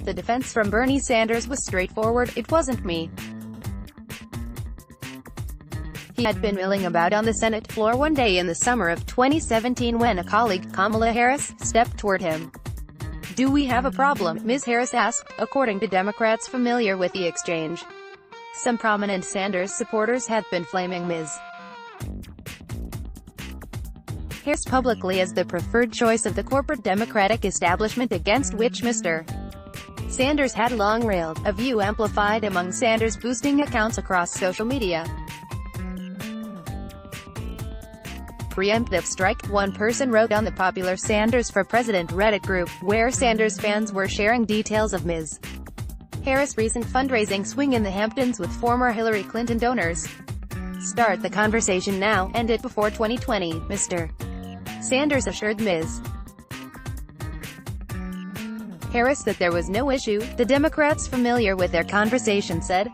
The defense from Bernie Sanders was straightforward: "It wasn't me." He had been milling about on the Senate floor one day in the summer of 2017 when a colleague, Kamala Harris, stepped toward him. "Do we have a problem?" Ms. Harris asked, according to Democrats familiar with the exchange. Some prominent Sanders supporters had been flaming Ms. Harris publicly as the preferred choice of the corporate Democratic establishment, against which Mr. Sanders had long railed, a view amplified among Sanders-boosting accounts across social media. "Preemptive strike," one person wrote on the popular Sanders for President Reddit group, where Sanders fans were sharing details of Ms. Harris' recent fundraising swing in the Hamptons with former Hillary Clinton donors. "Start the conversation now, end it before 2020, Mr. Sanders assured Ms. Harris that there was no issue, the Democrats familiar with their conversation said.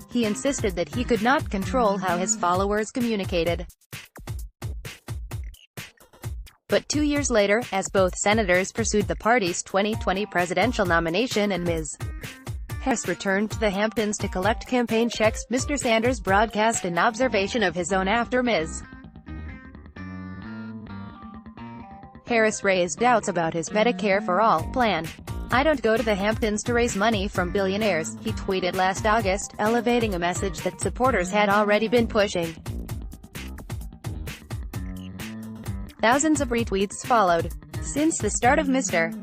He insisted that he could not control how his followers communicated. But 2 years later, as both senators pursued the party's 2020 presidential nomination and Ms. Harris returned to the Hamptons to collect campaign checks, Mr. Sanders broadcast an observation of his own after Ms. Harris raised doubts about his Medicare for All plan. "I don't go to the Hamptons to raise money from billionaires," he tweeted last August, elevating a message that supporters had already been pushing. Thousands of retweets followed. Since the start of Mr.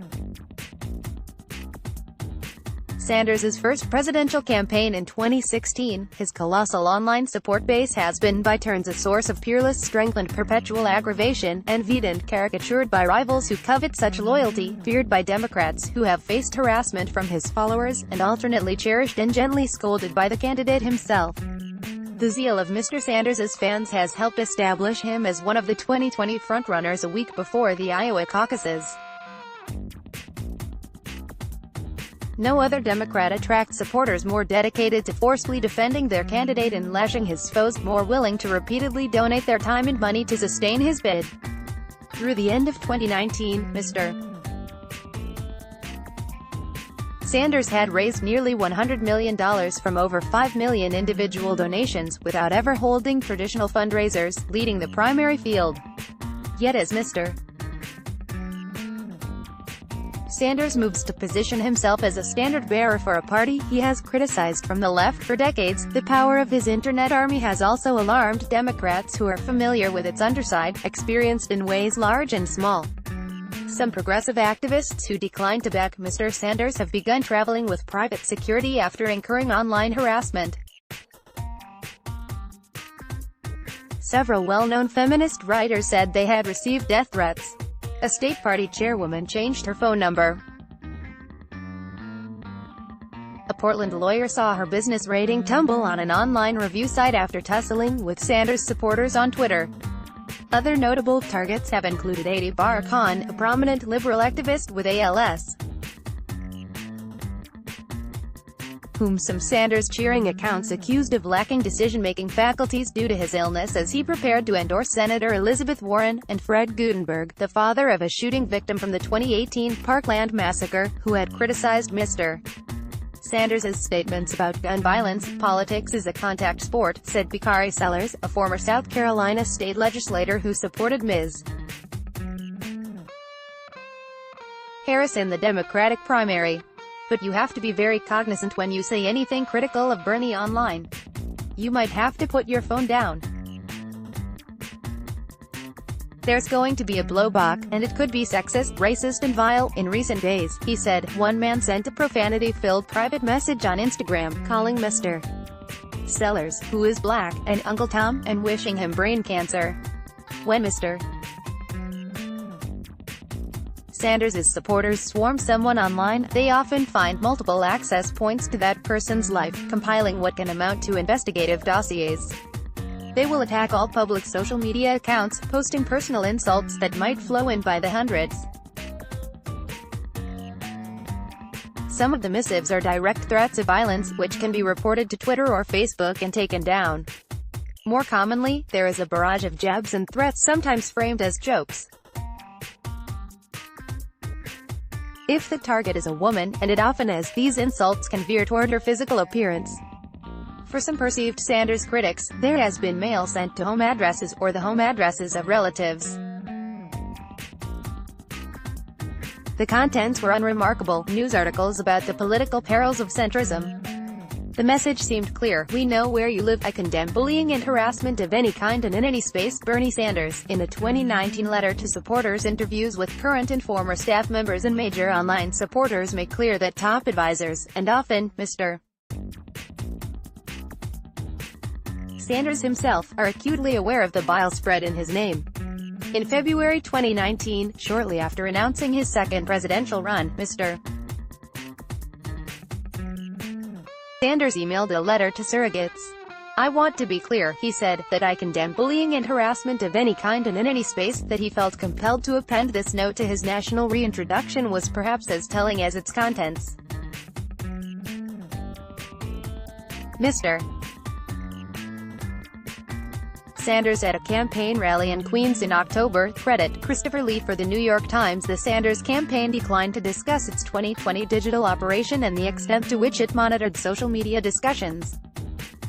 Sanders' first presidential campaign in 2016, his colossal online support base has been by turns a source of peerless strength and perpetual aggravation, envied and caricatured by rivals who covet such loyalty, feared by Democrats who have faced harassment from his followers, and alternately cherished and gently scolded by the candidate himself. The zeal of Mr. Sanders' fans has helped establish him as one of the 2020 frontrunners a week before the Iowa caucuses. No other Democrat attracts supporters more dedicated to forcefully defending their candidate and lashing his foes, more willing to repeatedly donate their time and money to sustain his bid. Through the end of 2019, Mr. Sanders had raised nearly $100 million from over 5 million individual donations, without ever holding traditional fundraisers, leading the primary field. Yet as Mr. Sanders moves to position himself as a standard-bearer for a party he has criticized from the left for decades, the power of his internet army has also alarmed Democrats who are familiar with its underside, experienced in ways large and small. Some progressive activists who declined to back Mr. Sanders have begun traveling with private security after incurring online harassment. Several well-known feminist writers said they had received death threats. A state party chairwoman changed her phone number. A Portland lawyer saw her business rating tumble on an online review site after tussling with Sanders supporters on Twitter. Other notable targets have included Adi Bar Khan, a prominent liberal activist with ALS, whom some Sanders-cheering accounts accused of lacking decision-making faculties due to his illness as he prepared to endorse Senator Elizabeth Warren, and Fred Gutenberg, the father of a shooting victim from the 2018 Parkland massacre, who had criticized Mr. Sanders' statements about gun violence. "Politics is a contact sport," said Bakari Sellers, a former South Carolina state legislator who supported Ms. Harris in the Democratic primary. "But you have to be very cognizant when you say anything critical of Bernie online. You might have to put your phone down. There's going to be a blowback, and it could be sexist, racist and vile." In recent days, he said, one man sent a profanity-filled private message on Instagram, calling Mr. Sellers, who is black, an Uncle Tom, and wishing him brain cancer. When Mr. Sanders' supporters swarm someone online, they often find multiple access points to that person's life, compiling what can amount to investigative dossiers. They will attack all public social media accounts, posting personal insults that might flow in by the hundreds. Some of the missives are direct threats of violence, which can be reported to Twitter or Facebook and taken down. More commonly, there is a barrage of jabs and threats, sometimes framed as jokes. if the target is a woman, and it often is, these insults can veer toward her physical appearance. For some perceived Sanders critics, there has been mail sent to home addresses, or the home addresses of relatives. The contents were unremarkable, news articles about the political perils of centrism. The message seemed clear: we know where you live. I condemn bullying and harassment of any kind and in any space. Bernie Sanders, in a 2019 letter to supporters, interviews with current and former staff members and major online supporters make clear that top advisors, and often, Mr. Sanders himself, are acutely aware of the bile spread in his name. In February 2019, shortly after announcing his second presidential run, Mr. Sanders emailed a letter to surrogates. I want to be clear, he said, that I condemn bullying and harassment of any kind and in any space. That he felt compelled to append this note to his national reintroduction was perhaps as telling as its contents. Mr. Sanders at a campaign rally in Queens in October. Credit Christopher Lee for the New York Times. The Sanders campaign declined to discuss its 2020 digital operation and the extent to which it monitored social media discussions.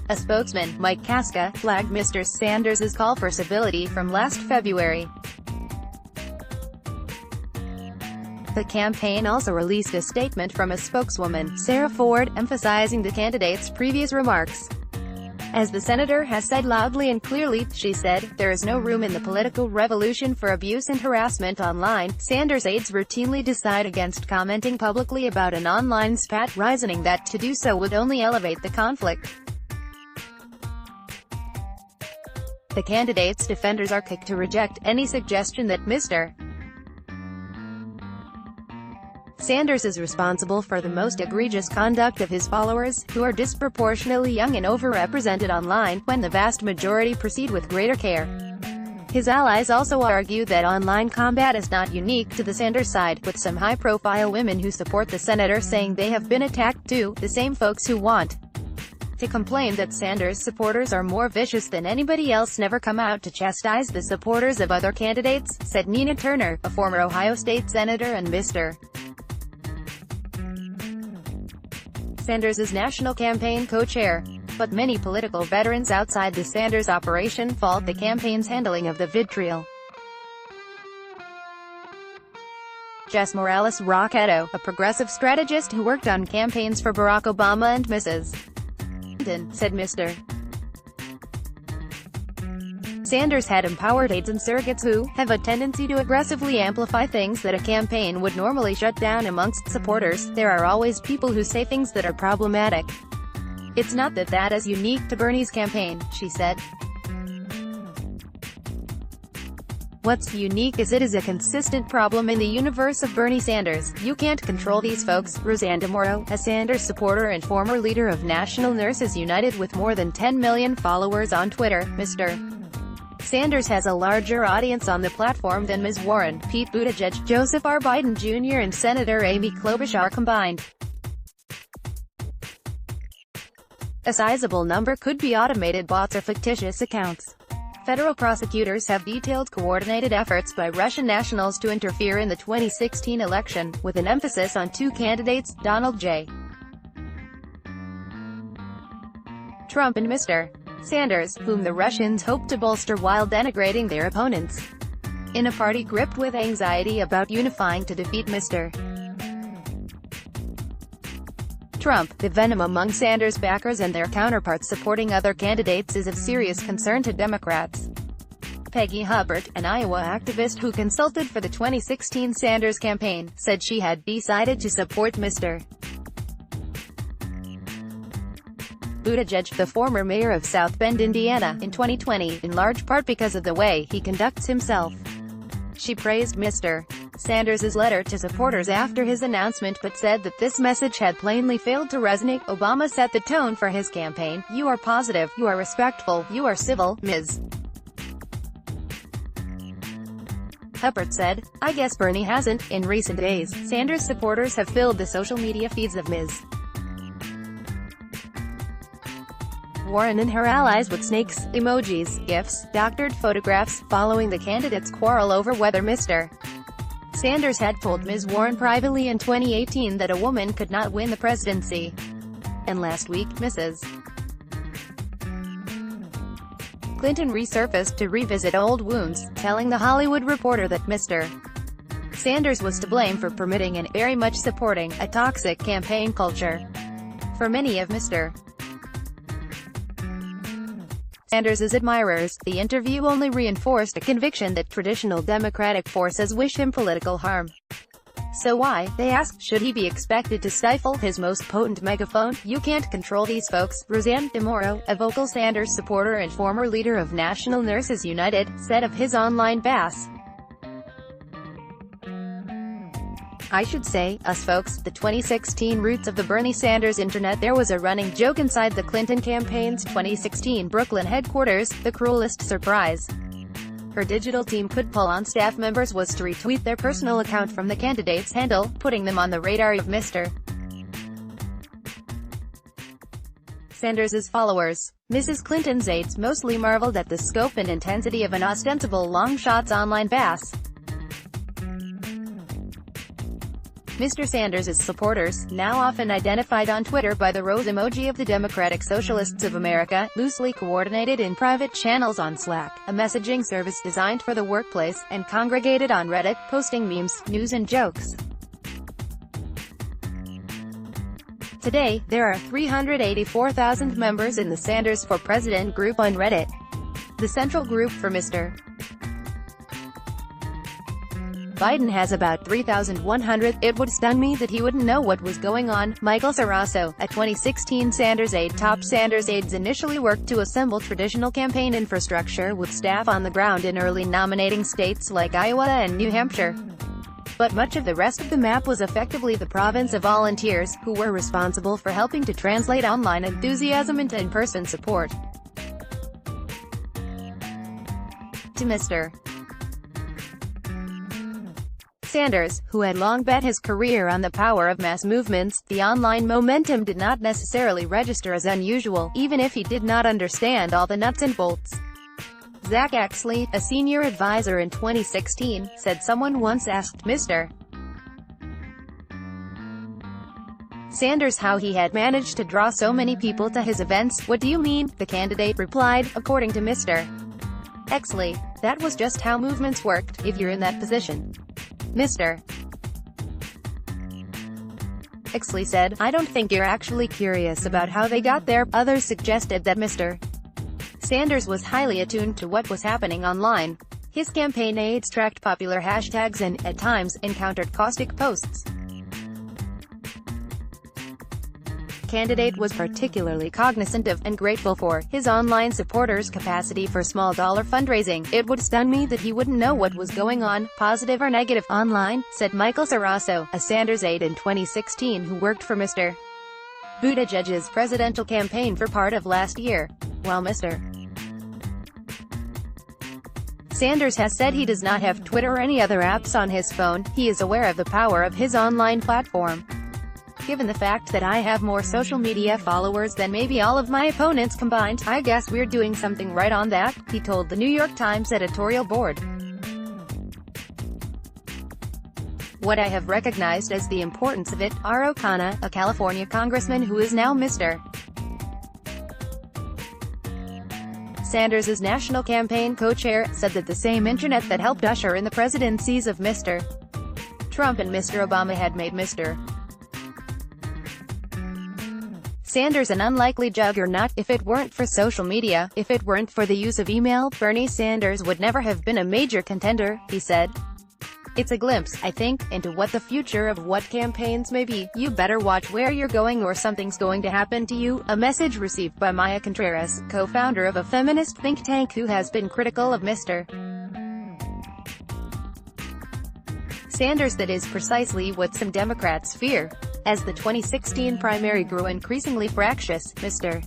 A spokesman, Mike Casca, flagged Mr. Sanders' call for civility from last February. The campaign also released a statement from a spokeswoman, Sarah Ford, emphasizing the candidate's previous remarks. As the senator has said loudly and clearly, she said, there is no room in the political revolution for abuse and harassment online. Sanders' aides routinely decide against commenting publicly about an online spat, reasoning that to do so would only elevate the conflict. The candidate's defenders are quick to reject any suggestion that Mr. Sanders is responsible for the most egregious conduct of his followers, who are disproportionately young and overrepresented online, when the vast majority proceed with greater care. His allies also argue that online combat is not unique to the Sanders side, with some high-profile women who support the senator saying they have been attacked too, the same folks who want to complain that Sanders supporters are more vicious than anybody else never come out to chastise the supporters of other candidates, said Nina Turner, a former Ohio State senator and Mr. Sanders' national campaign co-chair. But many political veterans outside the Sanders operation fault the campaign's handling of the vitriol. Jess Morales-Rocketto, a progressive strategist who worked on campaigns for Barack Obama and Mrs. Clinton, said Mr. Sanders had empowered aides and surrogates who have a tendency to aggressively amplify things that a campaign would normally shut down amongst supporters. There are always people who say things that are problematic. It's not that is unique to Bernie's campaign, she said. What's unique is it is a consistent problem in the universe of Bernie Sanders. You can't control these folks. Rosanna Morrow, a Sanders supporter and former leader of National Nurses United with more than 10 million followers on Twitter, Mr. Sanders has a larger audience on the platform than Ms. Warren, Pete Buttigieg, Joseph R. Biden Jr. and Senator Amy Klobuchar combined. A sizable number could be automated bots or fictitious accounts. Federal prosecutors have detailed coordinated efforts by Russian nationals to interfere in the 2016 election, with an emphasis on two candidates, Donald J. Trump and Mr. Sanders, whom the Russians hope to bolster while denigrating their opponents. In a party gripped with anxiety about unifying to defeat Mr. Trump, the venom among Sanders backers and their counterparts supporting other candidates is of serious concern to Democrats. Peggy Hubbard, an Iowa activist who consulted for the 2016 Sanders campaign, said she had decided to support Mr. Buttigieg, the former mayor of South Bend, Indiana, in 2020, in large part because of the way he conducts himself. She praised Mr. Sanders' letter to supporters after his announcement but said that this message had plainly failed to resonate. Obama set the tone for his campaign. You are positive, you are respectful, you are civil, Ms. Hubbard said. I guess Bernie hasn't. In recent days, Sanders supporters have filled the social media feeds of Ms. Warren and her allies with snakes, emojis, GIFs, doctored photographs, following the candidates' quarrel over whether Mr. Sanders had told Ms. Warren privately in 2018 that a woman could not win the presidency. And last week, Mrs. Clinton resurfaced to revisit old wounds, telling The Hollywood Reporter that Mr. Sanders was to blame for permitting and very much supporting a toxic campaign culture. For many of Mr. Sanders' admirers, the interview only reinforced a conviction that traditional Democratic forces wish him political harm. So why, they asked, should he be expected to stifle his most potent megaphone? You can't control these folks, Roseanne DeMoro, a vocal Sanders supporter and former leader of National Nurses United, said of his online bass. I should say, us folks, the 2016 roots of the Bernie Sanders internet. There was a running joke inside the Clinton campaign's 2016 Brooklyn headquarters, the cruelest surprise her digital team could pull on staff members was to retweet their personal account from the candidate's handle, putting them on the radar of Mr. Sanders' followers. Mrs. Clinton's aides mostly marveled at the scope and intensity of an ostensible long-shot's online bass. Mr. Sanders' supporters, now often identified on Twitter by the rose emoji of the Democratic Socialists of America, loosely coordinated in private channels on Slack, a messaging service designed for the workplace, and congregated on Reddit, posting memes, news and jokes. Today, there are 384,000 members in the Sanders for President group on Reddit. The central group for Mr. Biden has about 3,100. It would stun me that he wouldn't know what was going on. Michael Sarasso, a 2016 Sanders aide. Top Sanders aides initially worked to assemble traditional campaign infrastructure with staff on the ground in early nominating states like Iowa and New Hampshire. But much of the rest of the map was effectively the province of volunteers, who were responsible for helping to translate online enthusiasm into in-person support. To Mr. Sanders, who had long bet his career on the power of mass movements, the online momentum did not necessarily register as unusual, even if he did not understand all the nuts and bolts. Zach Axley, a senior advisor in 2016, said someone once asked Mr. Sanders how he had managed to draw so many people to his events. "What do you mean?" the candidate replied, according to Mr. Axley. "That was just how movements worked, if you're in that position." Mr. Axley said, "I don't think you're actually curious about how they got there." Others suggested that Mr. Sanders was highly attuned to what was happening online. His campaign aides tracked popular hashtags and, at times, encountered caustic posts. The candidate was particularly cognizant of, and grateful for, his online supporters' capacity for small-dollar fundraising. "It would stun me that he wouldn't know what was going on, positive or negative, online," said Michael Sarasso, a Sanders aide in 2016 who worked for Mr. Buttigieg's presidential campaign for part of last year. While Mr. Sanders has said he does not have Twitter or any other apps on his phone, he is aware of the power of his online platform. "Given the fact that I have more social media followers than maybe all of my opponents combined, I guess we're doing something right on that," he told the New York Times editorial board. "What I have recognized as the importance of it," R. O'Connor, a California congressman who is now Mr. Sanders' national campaign co-chair, said that the same internet that helped usher in the presidencies of Mr. Trump and Mr. Obama had made Mr. Sanders an unlikely juggernaut. "If it weren't for social media, if it weren't for the use of email, Bernie Sanders would never have been a major contender," he said. "It's a glimpse, I think, into what the future of what campaigns may be. You better watch where you're going or something's going to happen to you." A message received by Maya Contreras, co-founder of a feminist think tank who has been critical of Mr. Sanders. That is precisely what some Democrats fear. As the 2016 primary grew increasingly fractious, Mr.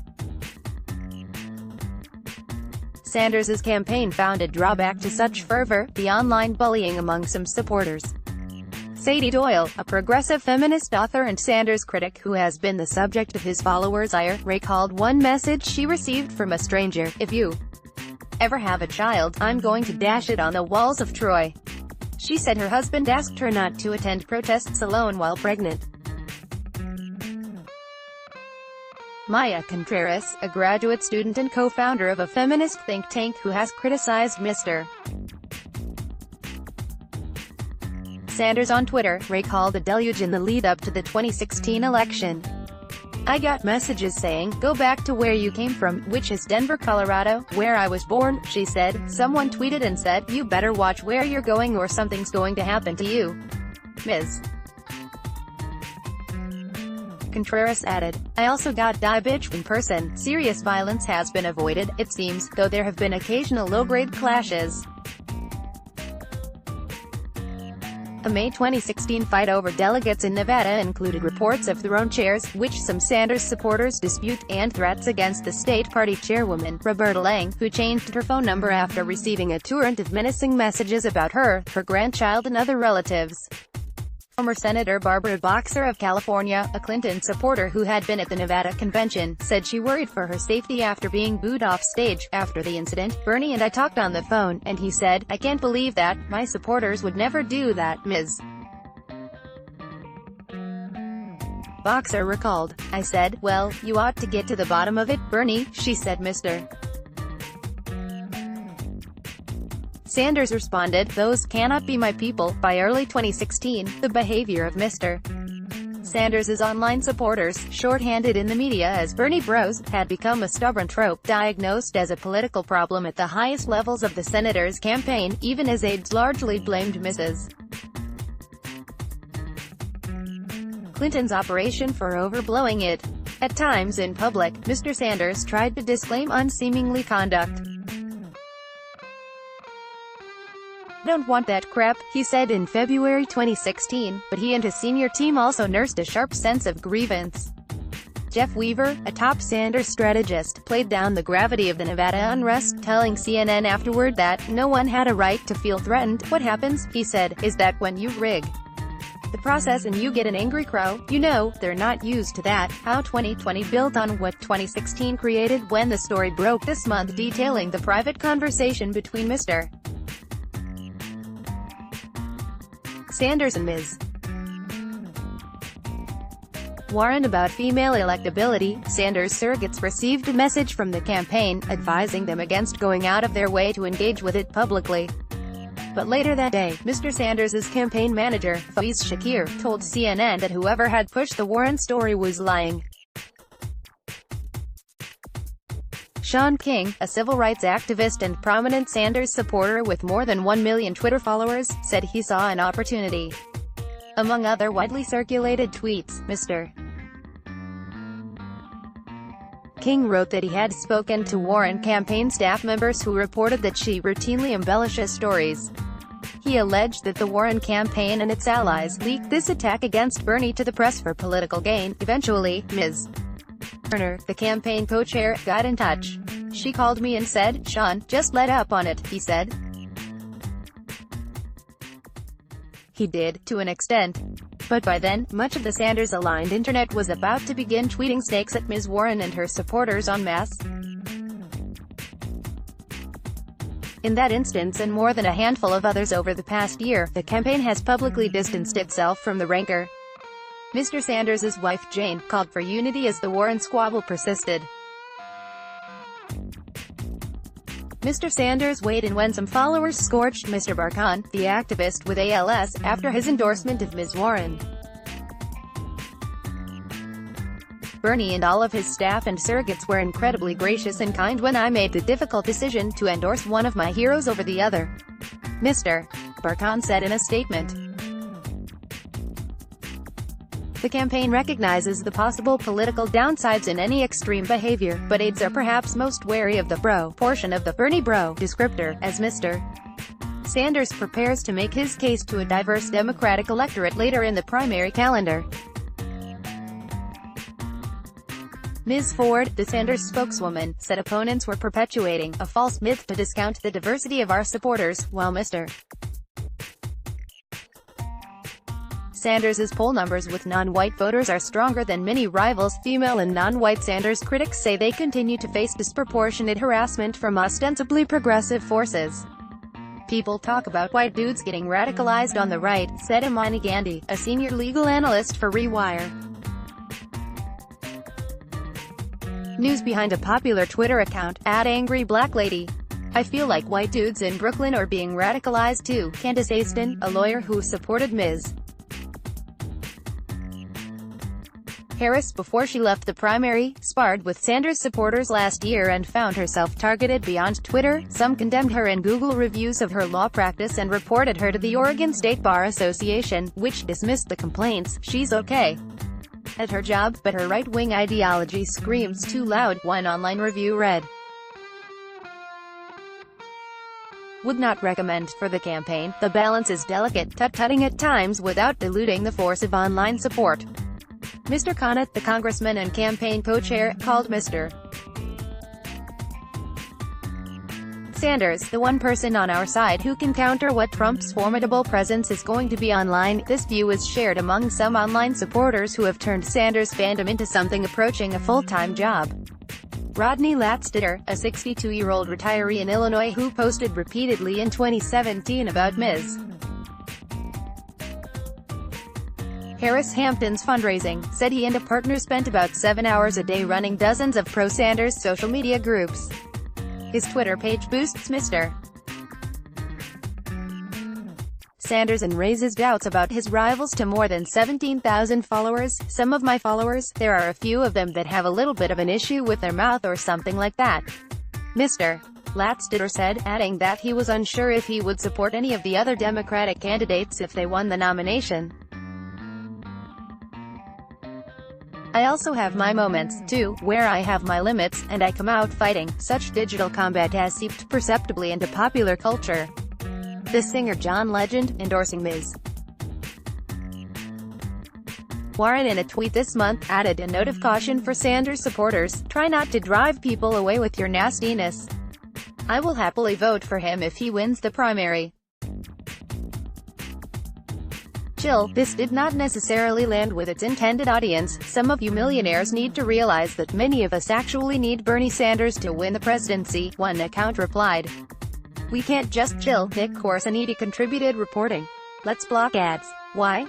Sanders' campaign found a drawback to such fervor: the online bullying among some supporters. Sadie Doyle, a progressive feminist author and Sanders critic who has been the subject of his followers' ire, recalled one message she received from a stranger: "If you ever have a child, I'm going to dash it on the walls of Troy." She said her husband asked her not to attend protests alone while pregnant. Maya Contreras, a graduate student and co-founder of a feminist think tank who has criticized Mr. Sanders on Twitter, recalled a deluge in the lead-up to the 2016 election. "I got messages saying, 'Go back to where you came from,' which is Denver, Colorado, where I was born," she said. "Someone tweeted and said, 'You better watch where you're going or something's going to happen to you.'" Ms. Contreras added, "I also got die bitch in person. Serious violence has been avoided, it seems, though there have been occasional low-grade clashes." A May 2016 fight over delegates in Nevada included reports of thrown chairs, which some Sanders supporters dispute, and threats against the state party chairwoman, Roberta Lang, who changed her phone number after receiving a torrent of menacing messages about her, her grandchild and other relatives. Former Senator Barbara Boxer of California, a Clinton supporter who had been at the Nevada convention, said she worried for her safety after being booed off stage. "After the incident, Bernie and I talked on the phone, and he said, 'I can't believe that, my supporters would never do that,'" Ms. Boxer recalled. "I said, 'Well, you ought to get to the bottom of it, Bernie,'" she said. Mr. Sanders responded, "Those cannot be my people." By early 2016, the behavior of Mr. Sanders' online supporters, shorthanded in the media as Bernie Bros, had become a stubborn trope, diagnosed as a political problem at the highest levels of the senator's campaign, even as aides largely blamed Mrs. Clinton's operation for overblowing it. At times in public, Mr. Sanders tried to disclaim unseemly conduct. "I don't want that crap," he said in February 2016, but he and his senior team also nursed a sharp sense of grievance. Jeff Weaver, a top Sanders strategist, played down the gravity of the Nevada unrest, telling CNN afterward that, "No one had a right to feel threatened. What happens," he said, "is that when you rig the process and you get an angry crowd, you know, they're not used to that." How 2020 built on what 2016 created. When the story broke this month detailing the private conversation between Mr. Sanders and Ms. Warren about female electability, Sanders surrogates received a message from the campaign, advising them against going out of their way to engage with it publicly. But later that day, Mr. Sanders' campaign manager, Faiz Shakir, told CNN that whoever had pushed the Warren story was lying. Sean King, a civil rights activist and prominent Sanders supporter with more than 1 million Twitter followers, said he saw an opportunity. Among other widely circulated tweets, Mr. King wrote that he had spoken to Warren campaign staff members who reported that she routinely embellishes stories. He alleged that the Warren campaign and its allies leaked this attack against Bernie to the press for political gain. Eventually, Ms. Turner, the campaign co-chair, got in touch. "She called me and said, 'Sean, just let up on it,'" he said. He did, to an extent. But by then, much of the Sanders-aligned internet was about to begin tweeting snakes at Ms. Warren and her supporters en masse. In that instance and more than a handful of others over the past year, the campaign has publicly distanced itself from the rancor. Mr. Sanders' wife Jane called for unity as the Warren squabble persisted. Mr. Sanders weighed in when some followers scorched Mr. Barkan, the activist with ALS, after his endorsement of Ms. Warren. "Bernie and all of his staff and surrogates were incredibly gracious and kind when I made the difficult decision to endorse one of my heroes over the other," Mr. Barkan said in a statement. The campaign recognizes the possible political downsides in any extreme behavior, but aides are perhaps most wary of the bro portion of the Bernie bro descriptor, as Mr. Sanders prepares to make his case to a diverse Democratic electorate later in the primary calendar. Ms. Ford, the Sanders spokeswoman, said opponents were perpetuating a false myth to discount the diversity of our supporters, while Mr. Sanders' poll numbers with non-white voters are stronger than many rivals. Female and non-white Sanders critics say they continue to face disproportionate harassment from ostensibly progressive forces. People talk about white dudes getting radicalized on the right, said Imani Gandhi, a senior legal analyst for Rewire. News behind a popular Twitter account, @AngryBlackLady. I feel like white dudes in Brooklyn are being radicalized too, Candace Aston, a lawyer who supported Ms. Harris before she left the primary, sparred with Sanders supporters last year and found herself targeted beyond Twitter. Some condemned her in Google reviews of her law practice and reported her to the Oregon State Bar Association, which dismissed the complaints. She's okay at her job, but her right-wing ideology screams too loud, one online review read. Would not recommend for the campaign. The balance is delicate, tut-tutting at times without diluting the force of online support. Mr. Connaught, the congressman and campaign co-chair, called Mr. Sanders the one person on our side who can counter what Trump's formidable presence is going to be online. This view is shared among some online supporters who have turned Sanders' fandom into something approaching a full-time job. Rodney Latstetter, a 62-year-old retiree in Illinois who posted repeatedly in 2017 about Ms. Harris Hampton's fundraising, said he and a partner spent about 7 hours a day running dozens of pro-Sanders social media groups. His Twitter page boosts Mr. Sanders and raises doubts about his rivals to more than 17,000 followers. Some of my followers, there are a few of them that have a little bit of an issue with their mouth or something like that, Mr. Latstetter said, adding that he was unsure if he would support any of the other Democratic candidates if they won the nomination. I also have my moments, too, where I have my limits, and I come out fighting. Such digital combat has seeped perceptibly into popular culture. The singer John Legend, endorsing Ms. Warren in a tweet this month, added a note of caution for Sanders supporters: try not to drive people away with your nastiness. I will happily vote for him if he wins the primary. Chill, this did not necessarily land with its intended audience. Some of you millionaires need to realize that many of us actually need Bernie Sanders to win the presidency, one account replied. We can't just chill. Nick Corsaniti contributed, reporting. Let's block ads. Why?